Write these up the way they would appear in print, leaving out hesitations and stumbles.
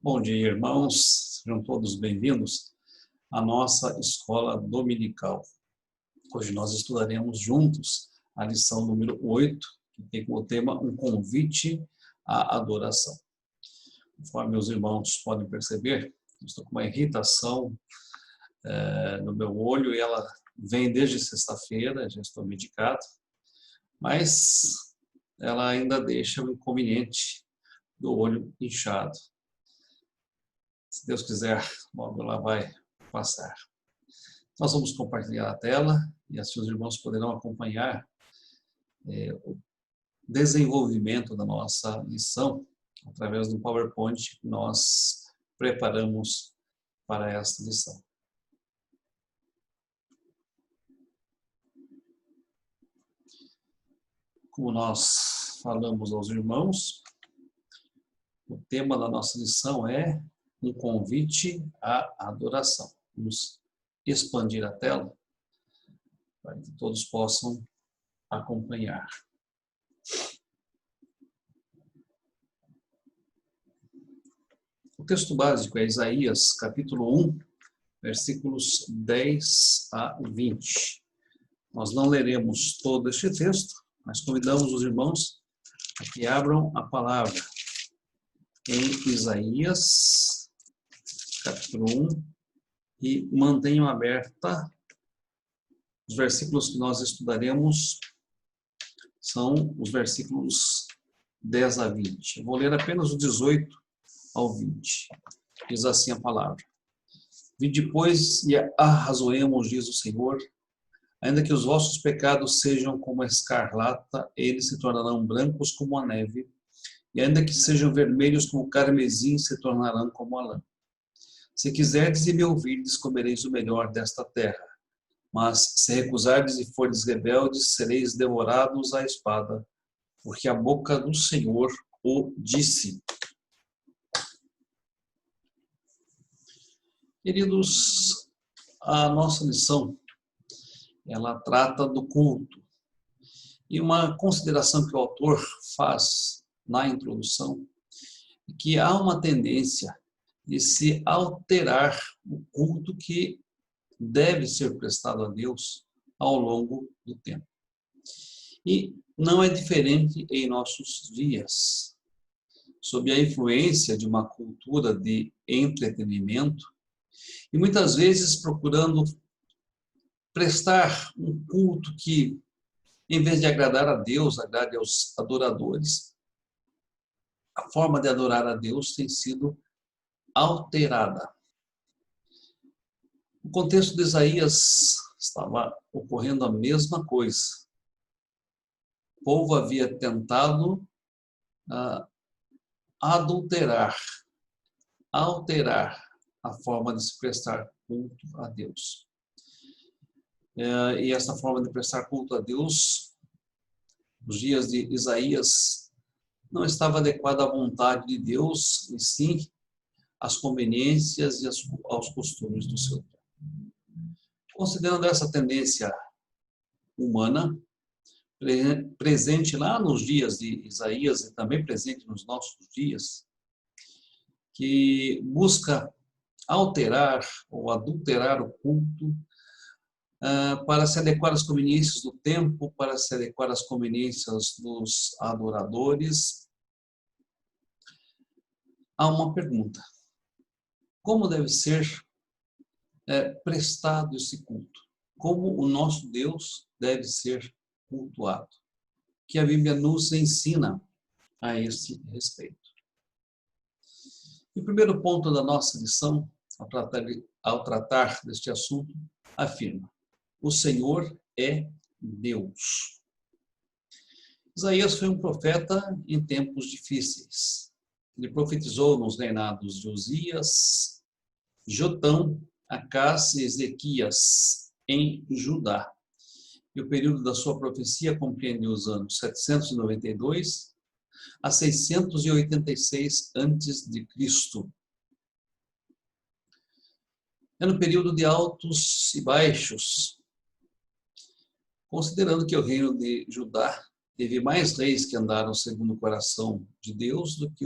Bom dia, irmãos. Sejam todos bem-vindos à nossa escola dominical. Hoje nós estudaremos juntos a lição número 8, que tem como tema um convite à adoração. Conforme os irmãos podem perceber, eu estou com uma irritação no meu olho e ela vem desde sexta-feira, já estou medicado, mas ela ainda deixa o inconveniente do olho inchado. Se Deus quiser, logo ela vai passar. Nós vamos compartilhar a tela e assim os irmãos poderão acompanhar o desenvolvimento da nossa lição através do PowerPoint que nós preparamos para esta lição. Como nós falamos aos irmãos, o tema da nossa lição é um convite à adoração. Vamos expandir a tela para que todos possam acompanhar. O texto básico é Isaías, capítulo 1, versículos 10 a 20. Nós não leremos todo este texto, mas convidamos os irmãos a que abram a palavra em Isaías, capítulo 1, e mantenham aberta os versículos que nós estudaremos, são os versículos 10 a 20. Eu vou ler apenas o 18 ao 20. Diz assim a palavra. Vinde, pois, e arrazoemos, diz o Senhor, ainda que os vossos pecados sejam como a escarlata, eles se tornarão brancos como a neve, e ainda que sejam vermelhos como o carmesim, se tornarão como a lã. Se quiserdes e me ouvirdes, comereis o melhor desta terra. Mas se recusardes e fordes rebeldes, sereis devorados à espada, porque a boca do Senhor o disse. Queridos, a nossa lição, ela trata do culto. E uma consideração que o autor faz na introdução é que há uma tendência de se alterar o culto que deve ser prestado a Deus ao longo do tempo. E não é diferente em nossos dias. Sob a influência de uma cultura de entretenimento, e muitas vezes procurando prestar um culto que, em vez de agradar a Deus, agrade aos adoradores, a forma de adorar a Deus tem sido alterada. No contexto de Isaías, estava ocorrendo a mesma coisa. O povo havia tentado adulterar, alterar a forma de se prestar culto a Deus. E essa forma de prestar culto a Deus, nos dias de Isaías, não estava adequada à vontade de Deus, e sim às conveniências e aos costumes do seu tempo. Considerando essa tendência humana, presente lá nos dias de Isaías e também presente nos nossos dias, que busca alterar ou adulterar o culto para se adequar às conveniências do tempo, para se adequar às conveniências dos adoradores, há uma pergunta. Como deve ser prestado esse culto? Como o nosso Deus deve ser cultuado? Que a Bíblia nos ensina a esse respeito. O primeiro ponto da nossa lição, ao tratar deste assunto, afirma: o Senhor é Deus. Isaías foi um profeta em tempos difíceis. Ele profetizou nos reinados de Uzias, Jotão, Acás e Ezequias, em Judá. E o período da sua profecia compreende os anos 792 a 686 a.C. É no período de altos e baixos, considerando que o reino de Judá teve mais reis que andaram segundo o coração de Deus do que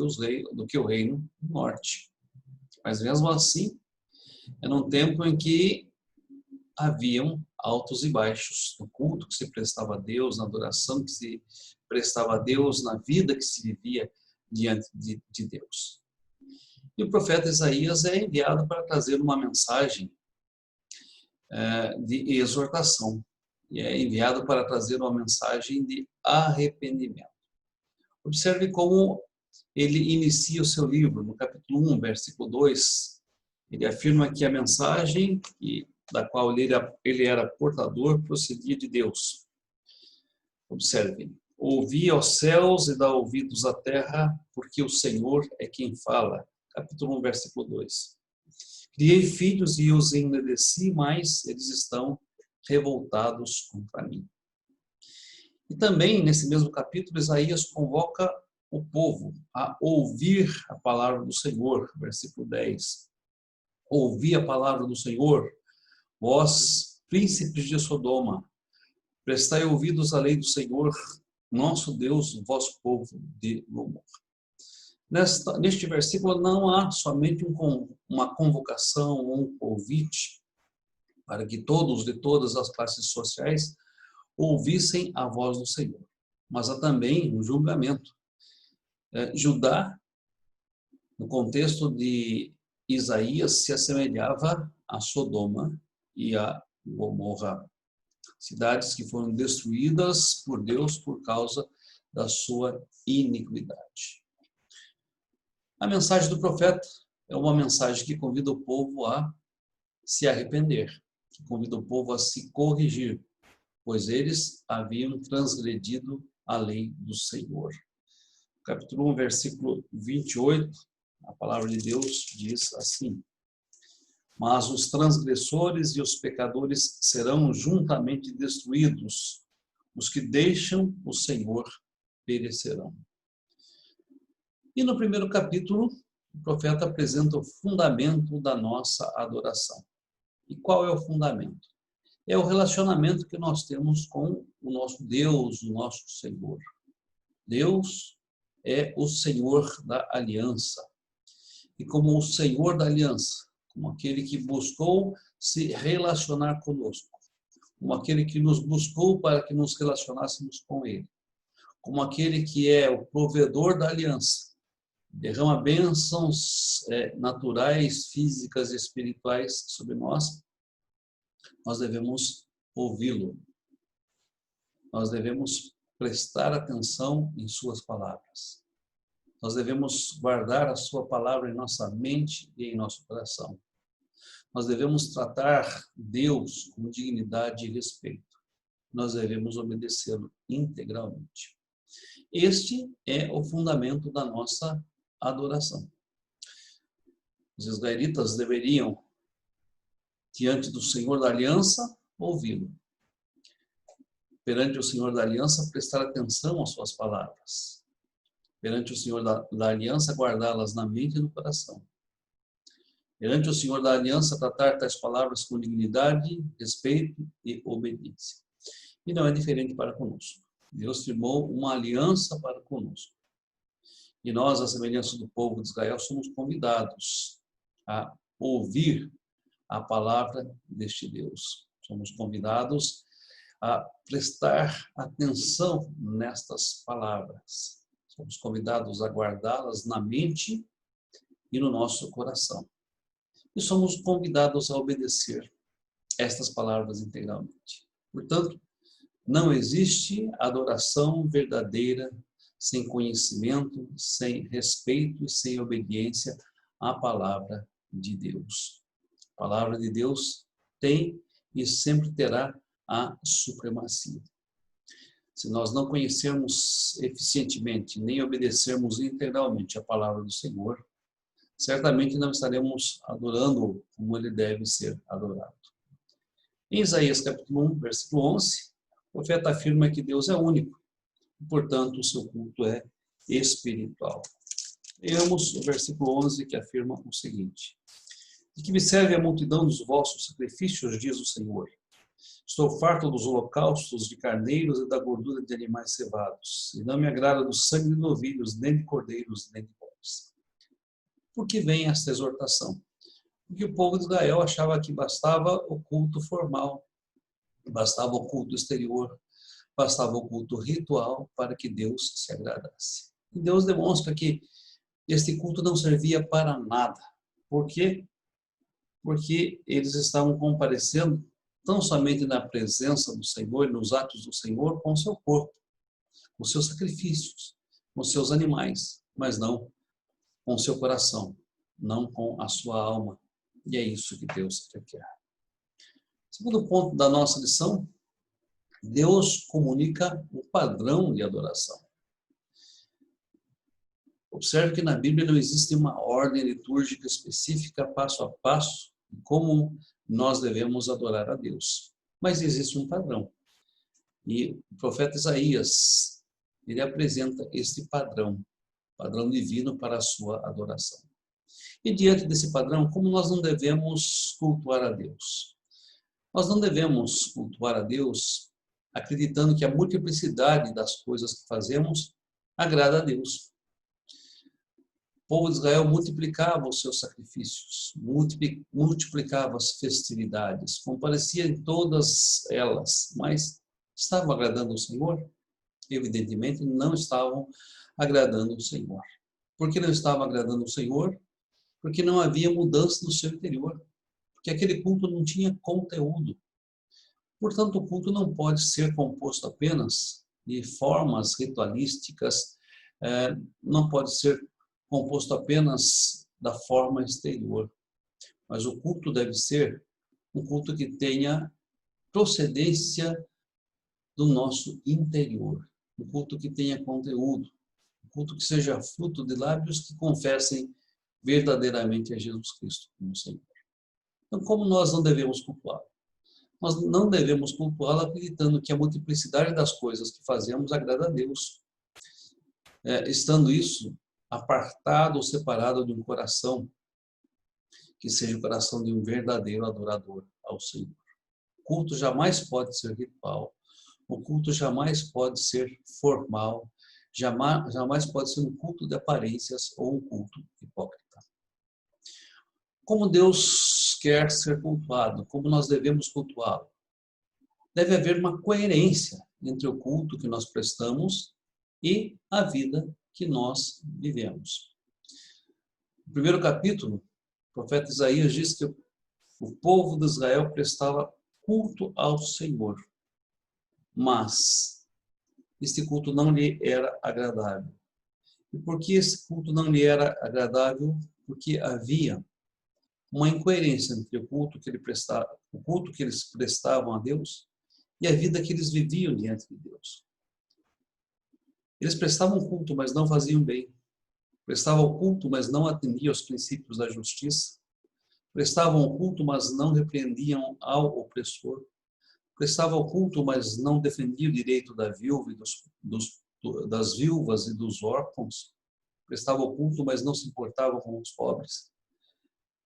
o reino do norte. Mas mesmo assim, era um tempo em que haviam altos e baixos no culto que se prestava a Deus, na adoração que se prestava a Deus, na vida que se vivia diante de Deus. E o profeta Isaías é enviado para trazer uma mensagem de exortação, e é enviado para trazer uma mensagem de arrependimento. Observe como ele inicia o seu livro, no capítulo 1, versículo 2, ele afirma que a mensagem da qual ele era portador procedia de Deus. Observe, ouvi aos céus e dá ouvidos à terra, porque o Senhor é quem fala. Capítulo 1, versículo 2. Criei filhos e os engrandeci, mas eles estão revoltados contra mim. E também, nesse mesmo capítulo, Isaías convoca o povo a ouvir a palavra do Senhor, versículo 10. Ouvi a palavra do Senhor, vós, príncipes de Sodoma, prestai ouvidos à lei do Senhor, nosso Deus, vosso povo de Gomorra. Neste versículo não há somente uma convocação, um convite para que todos de todas as classes sociais ouvissem a voz do Senhor, mas há também um julgamento. Judá, no contexto de Isaías, se assemelhava a Sodoma e a Gomorra, cidades que foram destruídas por Deus por causa da sua iniquidade. A mensagem do profeta é uma mensagem que convida o povo a se arrepender, que convida o povo a se corrigir, pois eles haviam transgredido a lei do Senhor. Capítulo 1, versículo 28, a palavra de Deus diz assim: mas os transgressores e os pecadores serão juntamente destruídos, os que deixam o Senhor perecerão. E no primeiro capítulo, o profeta apresenta o fundamento da nossa adoração. E qual é o fundamento? É o relacionamento que nós temos com o nosso Deus, o nosso Senhor. Deus é o Senhor da aliança. E como o Senhor da aliança, como aquele que buscou se relacionar conosco, como aquele que nos buscou para que nos relacionássemos com Ele, como aquele que é o provedor da aliança, derrama bênçãos naturais, físicas e espirituais sobre nós, nós devemos ouvi-lo. Nós devemos prestar atenção em suas palavras. Nós devemos guardar a sua palavra em nossa mente e em nosso coração. Nós devemos tratar Deus com dignidade e respeito. Nós devemos obedecê-lo integralmente. Este é o fundamento da nossa adoração. Os israelitas deveriam, diante do Senhor da aliança, ouvi-lo. Perante o Senhor da aliança, prestar atenção às suas palavras. Perante o Senhor da aliança, guardá-las na mente e no coração. Perante o Senhor da aliança, tratar tais palavras com dignidade, respeito e obediência. E não é diferente para conosco. Deus firmou uma aliança para conosco. E nós, à semelhança do povo de Israel, somos convidados a ouvir a palavra deste Deus. Somos convidados a prestar atenção nestas palavras. Somos convidados a guardá-las na mente e no nosso coração. E somos convidados a obedecer estas palavras integralmente. Portanto, não existe adoração verdadeira sem conhecimento, sem respeito e sem obediência à palavra de Deus. A palavra de Deus tem e sempre terá a supremacia. Se nós não conhecermos eficientemente, nem obedecermos integralmente a palavra do Senhor, certamente não estaremos adorando como ele deve ser adorado. Em Isaías capítulo 1, versículo 11, o profeta afirma que Deus é único, e, portanto, o seu culto é espiritual. Vemos o versículo 11 que afirma o seguinte: de que me serve a multidão dos vossos sacrifícios, diz o Senhor. Estou farto dos holocaustos de carneiros e da gordura de animais cevados, e não me agrada do sangue de novilhos, nem de cordeiros, nem de bodes. Por que vem esta exortação? Porque o povo de Israel achava que bastava o culto formal, bastava o culto exterior, bastava o culto ritual para que Deus se agradasse. E Deus demonstra que este culto não servia para nada. Por quê? Porque eles estavam comparecendo tão somente na presença do Senhor, nos atos do Senhor, com o seu corpo, com os seus sacrifícios, com os seus animais, mas não com o seu coração, não com a sua alma. E é isso que Deus requer. Segundo ponto da nossa lição, Deus comunica o padrão de adoração. Observe que na Bíblia não existe uma ordem litúrgica específica, passo a passo, de como nós devemos adorar a Deus. Mas existe um padrão. E o profeta Isaías, ele apresenta este padrão divino para a sua adoração. E diante desse padrão, como nós não devemos cultuar a Deus? Nós não devemos cultuar a Deus acreditando que a multiplicidade das coisas que fazemos agrada a Deus. O povo de Israel multiplicava os seus sacrifícios, multiplicava as festividades, comparecia em todas elas, mas estavam agradando o Senhor? Evidentemente não estavam agradando o Senhor. Por que não estavam agradando o Senhor? Porque não havia mudança no seu interior, porque aquele culto não tinha conteúdo. Portanto, o culto não pode ser composto apenas de formas ritualísticas, não pode ser composto apenas da forma exterior, mas o culto deve ser um culto que tenha procedência do nosso interior, um culto que tenha conteúdo, um culto que seja fruto de lábios que confessem verdadeiramente a Jesus Cristo como Senhor. Então, como nós não devemos cultuá-lo? Nós não devemos cultuá-lo acreditando que a multiplicidade das coisas que fazemos agrada a Deus. Estando isso apartado ou separado de um coração que seja o coração de um verdadeiro adorador ao Senhor. O culto jamais pode ser ritual, o culto jamais pode ser formal, jamais pode ser um culto de aparências ou um culto hipócrita. Como Deus quer ser cultuado, como nós devemos cultuá-lo? Deve haver uma coerência entre o culto que nós prestamos e a vida que nós vivemos. No primeiro capítulo, o profeta Isaías diz que o povo de Israel prestava culto ao Senhor, mas este culto não lhe era agradável. E por que esse culto não lhe era agradável? Porque havia uma incoerência entre o culto que eles prestavam a Deus e a vida que eles viviam diante de Deus. Eles prestavam culto, mas não faziam bem. Prestavam culto, mas não atendiam aos princípios da justiça. Prestavam culto, mas não repreendiam ao opressor. Prestavam culto, mas não defendiam o direito da viúva e das viúvas e dos órfãos. Prestavam culto, mas não se importavam com os pobres.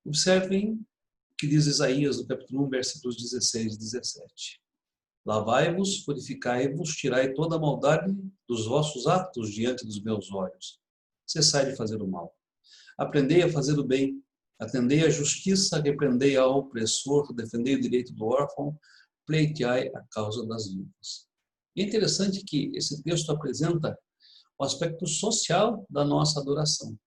Observem o que diz Isaías no capítulo 1, versículos 16 e 17. Lavai-vos, purificai-vos, tirai toda a maldade dos vossos atos diante dos meus olhos. Cessai de fazer o mal. Aprendei a fazer o bem, atendei à justiça, repreendei ao opressor, defendei o direito do órfão, pleiteai a causa das viúvas. É interessante que esse texto apresenta o aspecto social da nossa adoração.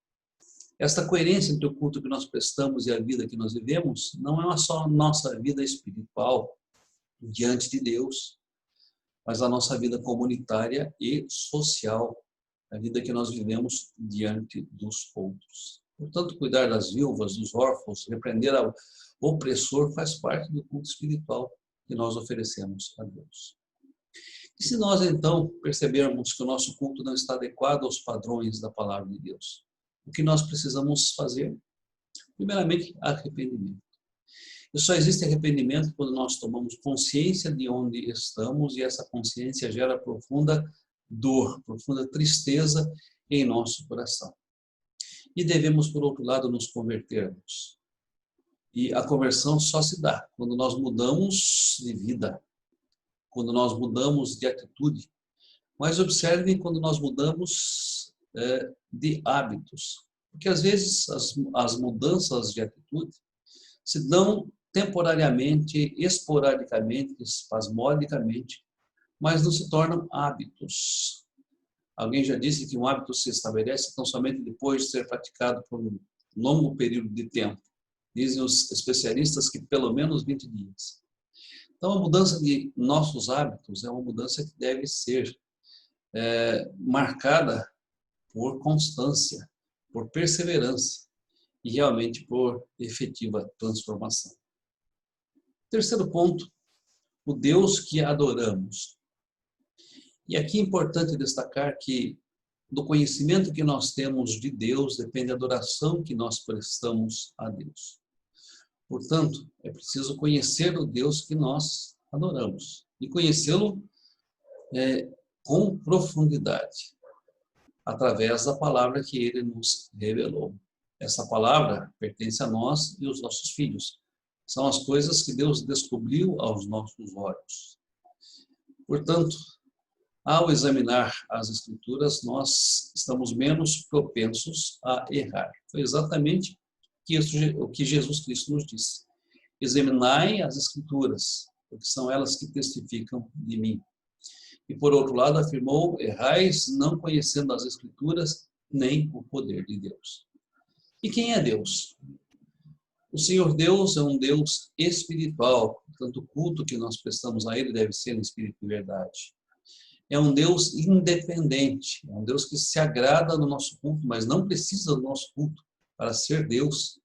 Esta coerência entre o culto que nós prestamos e a vida que nós vivemos não é só a nossa vida espiritual diante de Deus, mas a nossa vida comunitária e social, a vida que nós vivemos diante dos outros. Portanto, cuidar das viúvas, dos órfãos, repreender ao opressor faz parte do culto espiritual que nós oferecemos a Deus. E se nós, então, percebermos que o nosso culto não está adequado aos padrões da palavra de Deus, o que nós precisamos fazer? Primeiramente, arrependimento. E só existe arrependimento quando nós tomamos consciência de onde estamos e essa consciência gera profunda dor, profunda tristeza em nosso coração. E devemos, por outro lado, nos convertermos. E a conversão só se dá quando nós mudamos de vida, quando nós mudamos de atitude. Mas observem quando nós mudamos de hábitos. Porque às vezes as mudanças de atitude se dão temporariamente, esporadicamente, espasmodicamente, mas não se tornam hábitos. Alguém já disse que um hábito se estabelece tão somente depois de ser praticado por um longo período de tempo. Dizem os especialistas que pelo menos 20 dias. Então, a mudança de nossos hábitos é uma mudança que deve ser marcada por constância, por perseverança e realmente por efetiva transformação. Terceiro ponto, o Deus que adoramos. E aqui é importante destacar que do conhecimento que nós temos de Deus depende a adoração que nós prestamos a Deus. Portanto, é preciso conhecer o Deus que nós adoramos e conhecê-lo com profundidade, através da palavra que ele nos revelou. Essa palavra pertence a nós e aos nossos filhos. São as coisas que Deus descobriu aos nossos olhos. Portanto, ao examinar as Escrituras, nós estamos menos propensos a errar. Foi exatamente o que Jesus Cristo nos disse. Examinai as Escrituras, porque são elas que testificam de mim. E por outro lado afirmou, errais não conhecendo as Escrituras, nem o poder de Deus. E quem é Deus? O Senhor Deus é um Deus espiritual, portanto o culto que nós prestamos a Ele deve ser em espírito e verdade. É um Deus independente, é um Deus que se agrada do nosso culto, mas não precisa do nosso culto para ser Deus,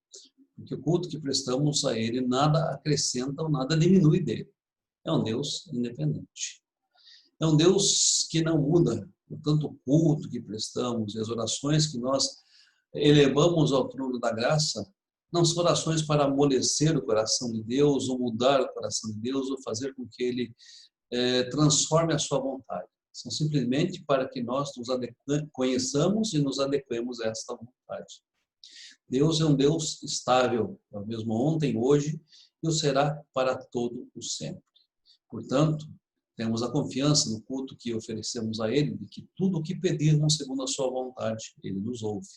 porque o culto que prestamos a Ele nada acrescenta ou nada diminui dele. É um Deus independente. É um Deus que não muda, portanto o culto que prestamos e as orações que nós elevamos ao trono da graça não são orações para amolecer o coração de Deus ou mudar o coração de Deus ou fazer com que Ele transforme a sua vontade. São simplesmente para que nós nos conheçamos e nos adequemos a esta vontade. Deus é um Deus estável, é o mesmo ontem, hoje e o será para todo o sempre. Portanto, temos a confiança no culto que oferecemos a Ele, de que tudo o que pedirmos segundo a sua vontade, Ele nos ouve.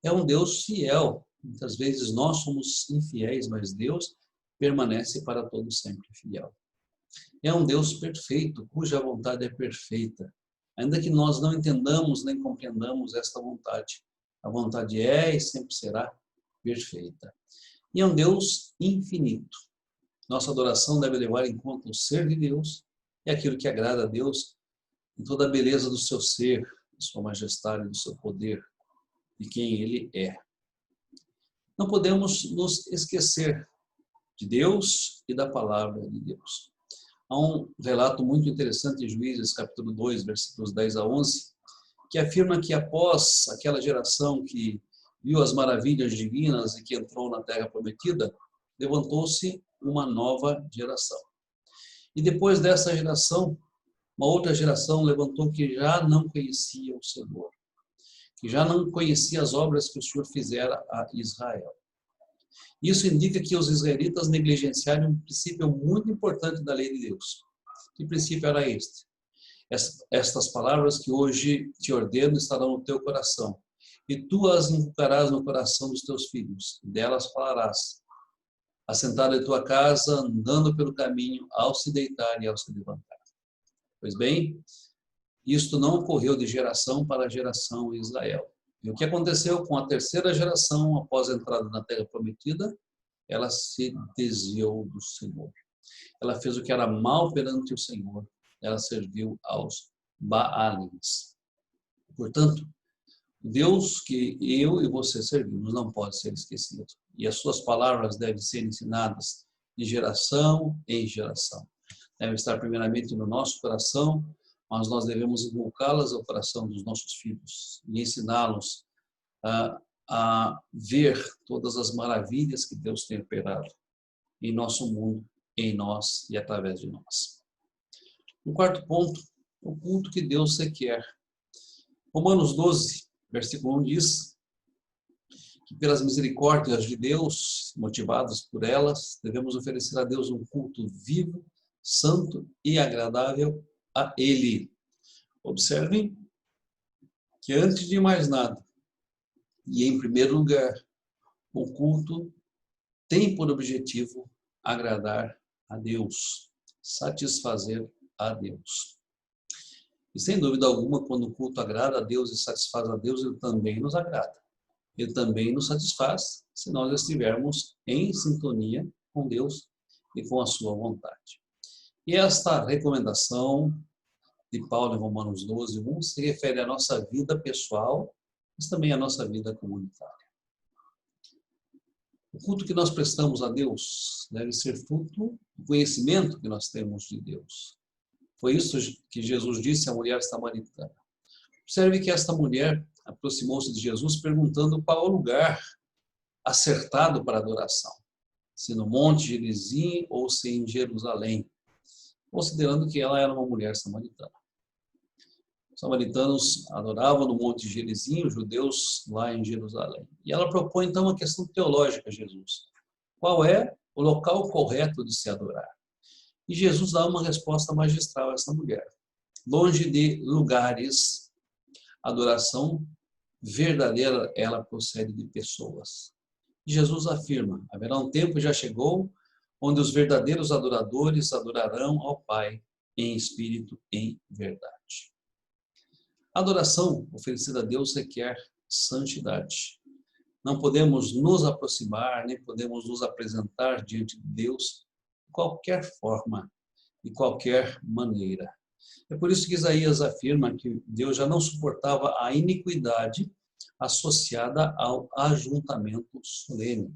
É um Deus fiel. Muitas vezes nós somos infiéis, mas Deus permanece para todo sempre fiel. É um Deus perfeito, cuja vontade é perfeita. Ainda que nós não entendamos nem compreendamos esta vontade, a vontade é e sempre será perfeita. E é um Deus infinito. Nossa adoração deve levar em conta o ser de Deus e aquilo que agrada a Deus em toda a beleza do seu ser, de sua majestade, do seu poder, de quem Ele é. Não podemos nos esquecer de Deus e da palavra de Deus. Há um relato muito interessante em Juízes, capítulo 2, versículos 10 a 11, que afirma que após aquela geração que viu as maravilhas divinas e que entrou na terra prometida, levantou-se uma nova geração. E depois dessa geração, uma outra geração levantou que já não conhecia o Senhor, que já não conhecia as obras que o Senhor fizera a Israel. Isso indica que os israelitas negligenciaram um princípio muito importante da lei de Deus. Que princípio era este? Estas palavras que hoje te ordeno estarão no teu coração, e tu as inculcarás no coração dos teus filhos, delas falarás, assentado em tua casa, andando pelo caminho, ao se deitar e ao se levantar. Pois bem, isto não ocorreu de geração para geração em Israel. E o que aconteceu com a terceira geração, após a entrada na terra prometida? Ela se desviou do Senhor. Ela fez o que era mal perante o Senhor. Ela serviu aos Baalins. Portanto, Deus que eu e você servimos não pode ser esquecido. E as suas palavras devem ser ensinadas de geração em geração. Devem estar primeiramente no nosso coração, mas nós devemos inculcá-las ao coração dos nossos filhos e ensiná-los a ver todas as maravilhas que Deus tem operado em nosso mundo, em nós e através de nós. O quarto ponto, o culto que Deus requer. Romanos 12, versículo 1 diz que pelas misericórdias de Deus, motivadas por elas, devemos oferecer a Deus um culto vivo, santo e agradável a Ele. Observem que antes de mais nada, E, em primeiro lugar, o culto tem por objetivo agradar a Deus, satisfazer a Deus. E, sem dúvida alguma, quando o culto agrada a Deus e satisfaz a Deus, ele também nos agrada. Ele também nos satisfaz se nós estivermos em sintonia com Deus e com a sua vontade. E esta recomendação de Paulo em Romanos 12:1 se refere à nossa vida pessoal, mas também à nossa vida comunitária. O culto que nós prestamos a Deus deve ser fruto do conhecimento que nós temos de Deus. Foi isso que Jesus disse à mulher samaritana. Observe que esta mulher aproximou-se de Jesus perguntando qual o lugar acertado para adoração, se no Monte Gerizim ou se em Jerusalém, considerando que ela era uma mulher samaritana. Os samaritanos adoravam no Monte Gerizim, os judeus lá em Jerusalém. E ela propõe então uma questão teológica a Jesus. Qual é o local correto de se adorar? E Jesus dá uma resposta magistral a essa mulher. Longe de lugares, a adoração verdadeira, ela procede de pessoas. E Jesus afirma, haverá um tempo, já chegou, onde os verdadeiros adoradores adorarão ao Pai em espírito e em verdade. A adoração oferecida a Deus requer santidade. Não podemos nos aproximar, nem podemos nos apresentar diante de Deus de qualquer forma, de qualquer maneira. É por isso que Isaías afirma que Deus já não suportava a iniquidade associada ao ajuntamento solene.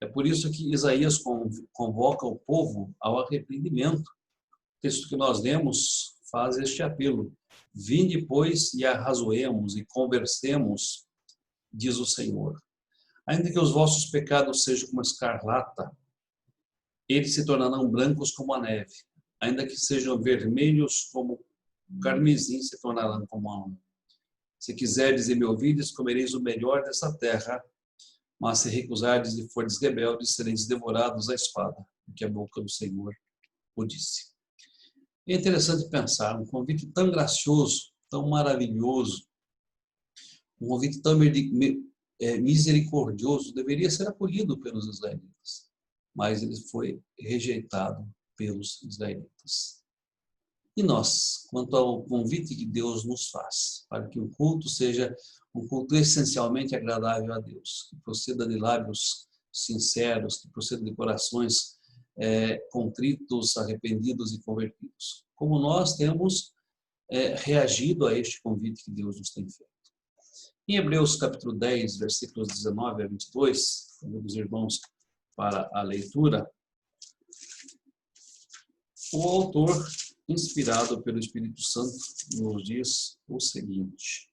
É por isso que Isaías convoca o povo ao arrependimento. O texto que nós lemos faz este apelo. Vinde, pois, e arrazoemos e conversemos, diz o Senhor. Ainda que os vossos pecados sejam como escarlata, eles se tornarão brancos como a neve. Ainda que sejam vermelhos como carmesim, se tornarão como a lã. Se quiserdes e me ouvides, comereis o melhor dessa terra, mas se recusardes e fordes rebeldes, sereis devorados à espada, porque a boca do Senhor o disse. É interessante pensar, um convite tão gracioso, tão maravilhoso, um convite tão misericordioso, deveria ser acolhido pelos israelitas, mas ele foi rejeitado pelos israelitas. E nós, quanto ao convite que Deus nos faz, para que o culto seja um culto essencialmente agradável a Deus, que proceda de lábios sinceros, que proceda de corações contritos, arrependidos e convertidos. Como nós temos reagido a este convite que Deus nos tem feito. Em Hebreus capítulo 10, versículos 19 a 22, convido os irmãos para a leitura, o autor, inspirado pelo Espírito Santo, nos diz o seguinte.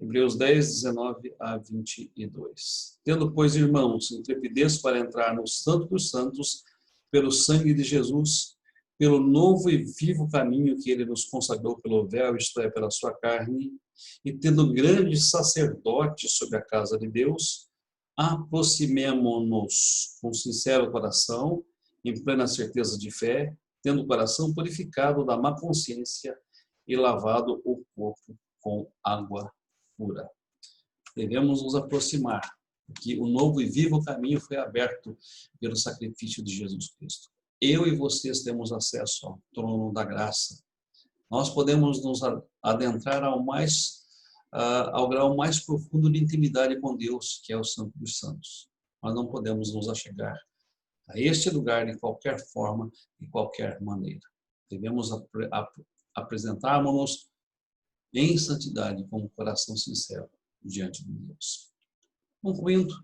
Hebreus 10, 19 a 22. Tendo, pois, irmãos, intrepidez para entrar no Santo dos Santos, pelo sangue de Jesus, pelo novo e vivo caminho que ele nos consagrou pelo véu, isto é, pela sua carne, e tendo grande sacerdote sobre a casa de Deus, aproximemo-nos com sincero coração, em plena certeza de fé, tendo o coração purificado da má consciência e lavado o corpo com água pura. Devemos nos aproximar, porque o novo e vivo caminho foi aberto pelo sacrifício de Jesus Cristo. Eu e vocês temos acesso ao trono da graça. Nós podemos nos adentrar ao grau mais profundo de intimidade com Deus, que é o Santo dos Santos. Mas não podemos nos achegar a este lugar de qualquer forma, de qualquer maneira. Devemos apresentarmos-nos em santidade, com um coração sincero diante de Deus. Concluindo,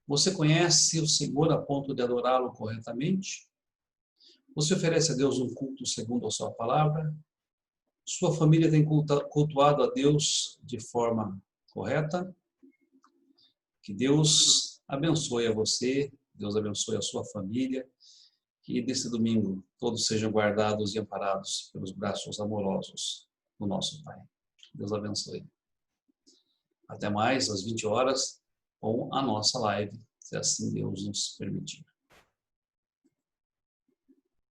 você conhece o Senhor a ponto de adorá-lo corretamente? Você oferece a Deus um culto segundo a sua palavra? Sua família tem cultuado a Deus de forma correta? Que Deus abençoe a você, Deus abençoe a sua família, que desse domingo todos sejam guardados e amparados pelos braços amorosos do nosso Pai. Deus abençoe. Até mais, às 20 horas, com a nossa live, se assim Deus nos permitir.